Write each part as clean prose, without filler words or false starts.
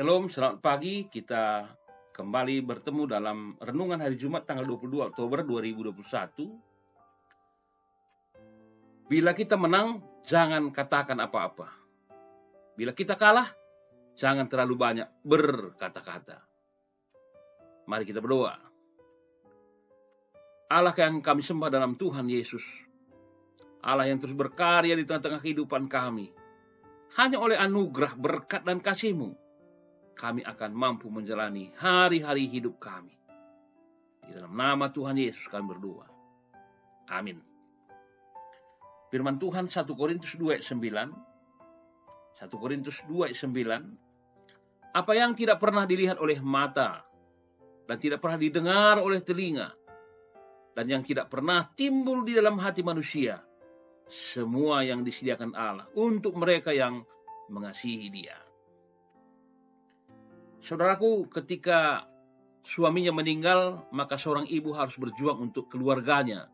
Shalom, selamat pagi. Kita kembali bertemu dalam renungan hari Jumat tanggal 22 Oktober 2021. Bila kita menang, jangan katakan apa-apa. Bila kita kalah, jangan terlalu banyak berkata-kata. Mari kita berdoa. Allah yang kami sembah dalam Tuhan Yesus, Allah yang terus berkarya di tengah-tengah kehidupan kami, hanya oleh anugerah, berkat, dan kasih-Mu, kami akan mampu menjalani hari-hari hidup kami. Di dalam nama Tuhan Yesus kami berdoa. Amin. Firman Tuhan 1 Korintus 2 ayat 9. 1 Korintus 2 ayat 9. Apa yang tidak pernah dilihat oleh mata, dan tidak pernah didengar oleh telinga, dan yang tidak pernah timbul di dalam hati manusia, semua yang disediakan Allah untuk mereka yang mengasihi Dia. Saudaraku, ketika suaminya meninggal, maka seorang ibu harus berjuang untuk keluarganya.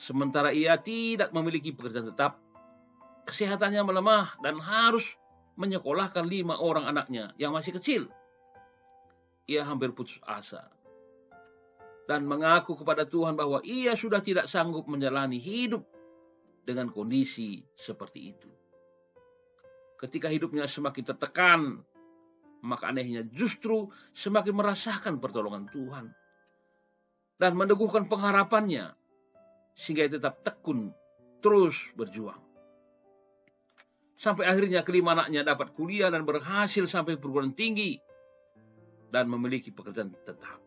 Sementara ia tidak memiliki pekerjaan tetap, kesehatannya melemah, dan harus menyekolahkan 5 orang anaknya yang masih kecil. Ia hampir putus asa dan mengaku kepada Tuhan bahwa ia sudah tidak sanggup menjalani hidup dengan kondisi seperti itu. Ketika hidupnya semakin tertekan, maka anehnya justru semakin merasakan pertolongan Tuhan dan meneguhkan pengharapannya, sehingga ia tetap tekun terus berjuang. Sampai akhirnya kelima anaknya dapat kuliah dan berhasil sampai perguruan tinggi dan memiliki pekerjaan tetap.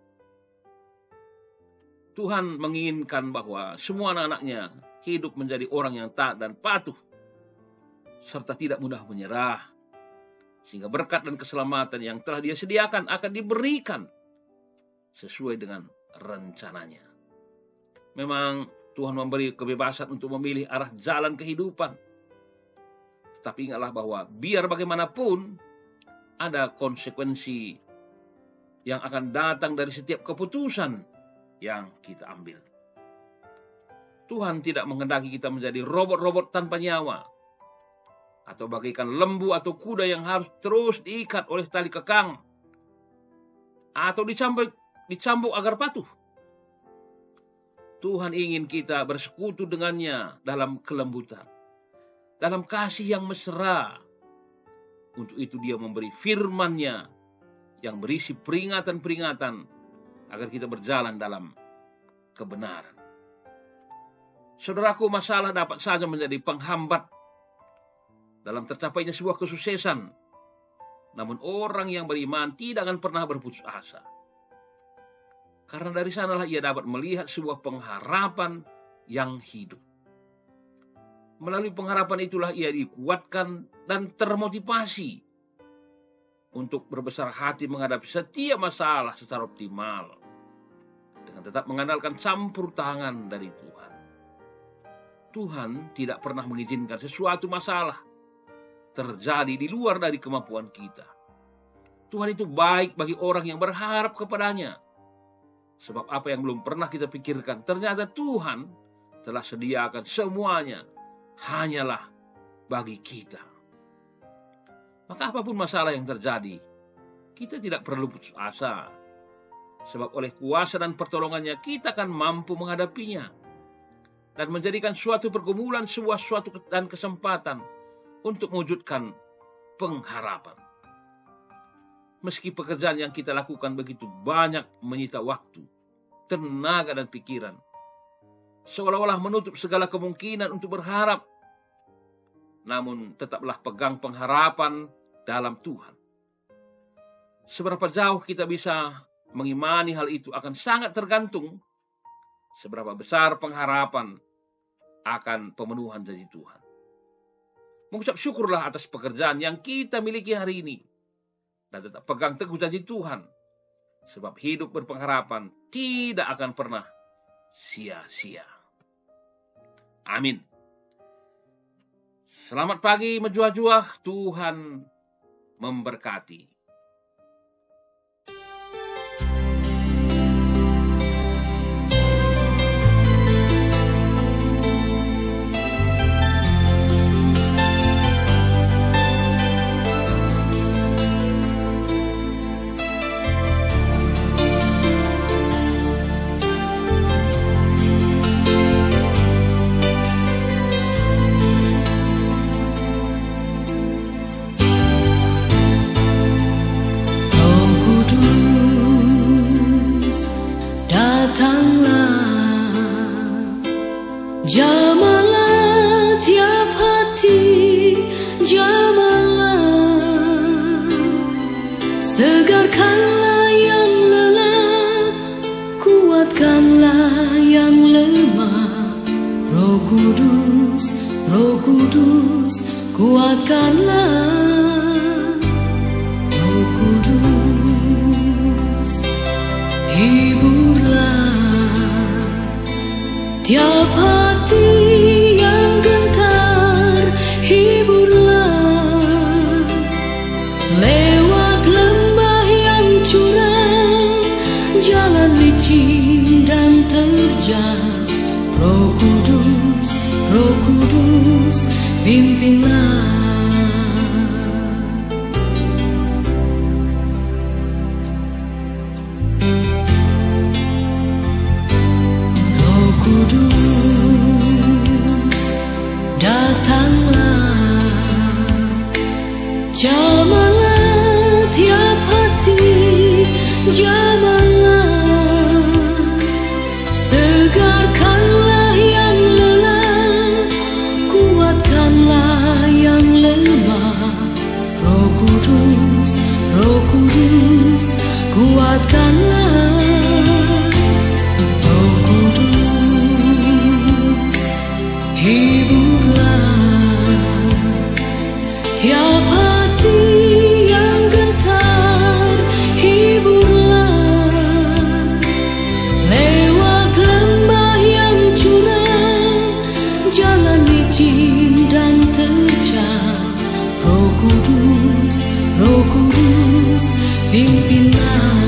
Tuhan menginginkan bahwa semua anak-anaknya hidup menjadi orang yang taat dan patuh, serta tidak mudah menyerah, sehingga berkat dan keselamatan yang telah Dia sediakan akan diberikan sesuai dengan rencananya. Memang Tuhan memberi kebebasan untuk memilih arah jalan kehidupan. Tetapi ingatlah bahwa biar bagaimanapun ada konsekuensi yang akan datang dari setiap keputusan yang kita ambil. Tuhan tidak menghendaki kita menjadi robot-robot tanpa nyawa, atau bagaikan lembu atau kuda yang harus terus diikat oleh tali kekang, atau dicambuk agar patuh. Tuhan ingin kita bersekutu dengannya dalam kelembutan, dalam kasih yang mesra. Untuk itu Dia memberi firman-Nya yang berisi peringatan-peringatan agar kita berjalan dalam kebenaran. Saudaraku, masalah dapat saja menjadi penghambat dalam tercapainya sebuah kesuksesan. Namun orang yang beriman tidak akan pernah berputus asa, karena dari sanalah ia dapat melihat sebuah pengharapan yang hidup. Melalui pengharapan itulah ia dikuatkan dan termotivasi untuk berbesar hati menghadapi setiap masalah secara optimal, dengan tetap mengandalkan campur tangan dari Tuhan. Tuhan tidak pernah mengizinkan sesuatu masalah terjadi di luar dari kemampuan kita. Tuhan itu baik bagi orang yang berharap kepadanya. Sebab apa yang belum pernah kita pikirkan, ternyata Tuhan telah sediakan semuanya hanyalah bagi kita. Maka apapun masalah yang terjadi, kita tidak perlu putus asa. Sebab oleh kuasa dan pertolongannya kita akan mampu menghadapinya dan menjadikan suatu pergumulan sebuah suatu dan kesempatan untuk mewujudkan pengharapan. Meski pekerjaan yang kita lakukan begitu banyak menyita waktu, tenaga, dan pikiran, seolah-olah menutup segala kemungkinan untuk berharap, namun tetaplah pegang pengharapan dalam Tuhan. Seberapa jauh kita bisa mengimani hal itu akan sangat tergantung seberapa besar pengharapan akan pemenuhan janji Tuhan. Mengucap syukurlah atas pekerjaan yang kita miliki hari ini, dan tetap pegang teguh janji Tuhan, sebab hidup berpengharapan tidak akan pernah sia-sia. Amin. Selamat pagi menjuah-juah, Tuhan memberkati. Jamahlah tiap hati, jamahlah, segarkanlah yang lelah, kuatkanlah yang lemah. Roh Kudus, Roh Kudus, kuatkanlah. Roh Kudus, hiburlah tiap hati yang gentar, hiburlah lewat lembah yang curam, jalan licin dan terjal. Roh Kudus, Roh Kudus, pimpinlah. Roh Kudus, datanglah, jamahlah tiap hati, jamahlah, segarkanlah yang lelah, kuatkanlah yang lemah. Roh Kudus, Roh Kudus, kuatkanlah. Roh Kudus, hiburlah tiap hati yang gentar, hiburlah lewat lembah yang curam, jalan licin dan terjal. Roh Kudus, Roh Kudus, pimpinlah.